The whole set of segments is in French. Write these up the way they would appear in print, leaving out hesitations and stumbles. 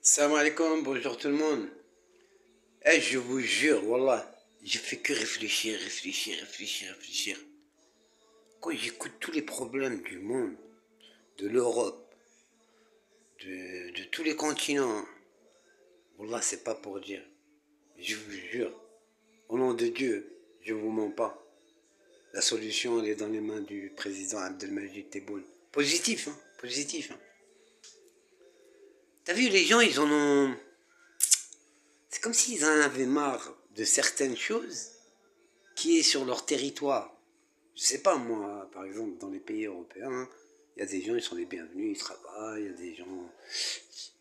Salam alaikum, bonjour tout le monde. Eh, je vous jure, wallah, je fais que réfléchir. Quand j'écoute tous les problèmes du monde, de l'Europe, de tous les continents, wallah, c'est pas pour dire. Je vous jure, au nom de Dieu, je vous mens pas. La solution, elle est dans les mains du président Abdelmajid Tebboune. Positif, hein, positif. Hein. T'as vu, les gens, ils en ont... C'est comme s'ils en avaient marre de certaines choses qui est sur leur territoire. Je sais pas, moi, par exemple, dans les pays européens, il y a des gens, ils sont les bienvenus, ils travaillent, il y a des gens,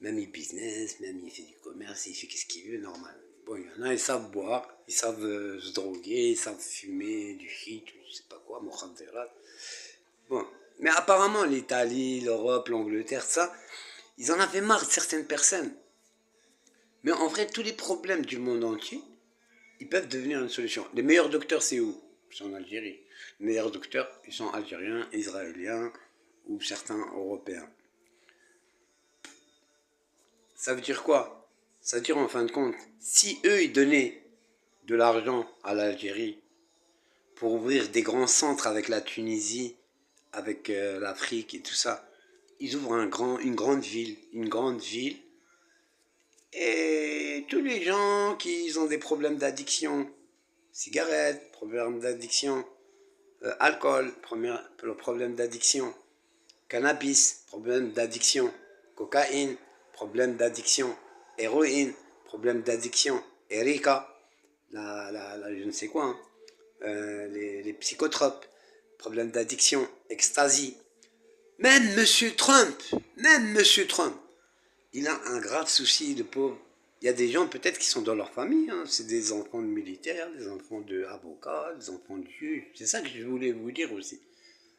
même ils business, même ils font du commerce, ils font qu'est-ce qu'ils veulent, normal. Bon, il y en a, ils savent boire, ils savent se droguer, ils savent fumer du shit, je sais pas quoi, mokhaderat. Bon, mais apparemment, l'Italie, l'Europe, l'Angleterre, ça, ils en avaient marre de certaines personnes. Mais en vrai, tous les problèmes du monde entier, ils peuvent devenir une solution. Les meilleurs docteurs, c'est où? C'est en Algérie. Les meilleurs docteurs, ils sont algériens, israéliens ou certains européens. Ça veut dire quoi? Ça veut dire en fin de compte, si eux, ils donnaient de l'argent à l'Algérie pour ouvrir des grands centres avec la Tunisie, avec l'Afrique et tout ça, ils ouvrent une grande ville, et tous les gens qui ont des problèmes d'addiction, cigarettes, problèmes d'addiction, alcool, problème d'addiction, cannabis, problème d'addiction, cocaïne, problème d'addiction, héroïne, problème d'addiction, Erika, je ne sais quoi, hein, les psychotropes, problème d'addiction, ecstasy. Même Monsieur Trump, il a un grave souci, de pauvre. Il y a des gens peut-être qui sont dans leur famille, hein. C'est des enfants de militaires, des enfants d'avocats, des enfants de juges. C'est ça que je voulais vous dire aussi.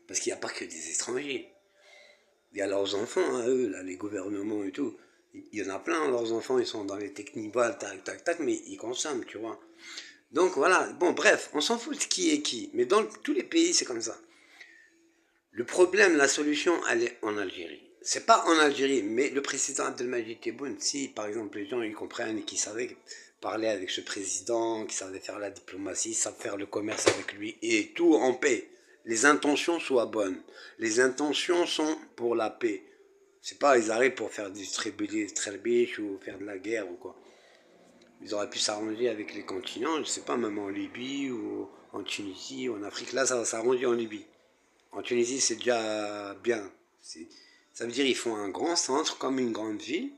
Parce qu'il n'y a pas que des étrangers. Il y a leurs enfants, hein, eux, là, les gouvernements et tout. Il y en a plein, leurs enfants, ils sont dans les technivals, tac, mais ils consomment, tu vois. Donc voilà, bon, bref, on s'en fout de qui est qui. Mais dans tous les pays, c'est comme ça. Le problème, la solution, elle est en Algérie. C'est pas en Algérie, mais le président Abdelmajid Tebboune, si par exemple les gens ils comprennent et qu'ils savaient parler avec ce président, qu'ils savaient faire la diplomatie, savent faire le commerce avec lui et tout en paix, les intentions soient bonnes. Les intentions sont pour la paix. C'est pas ils arrivent pour faire distribuer des trelbiches ou faire de la guerre ou quoi. Ils auraient pu s'arranger avec les continents, je sais pas, même en Libye ou en Tunisie ou en Afrique. Là, ça va s'arranger en Libye. En Tunisie, c'est déjà bien. Ça veut dire qu'ils font un grand centre, comme une grande ville,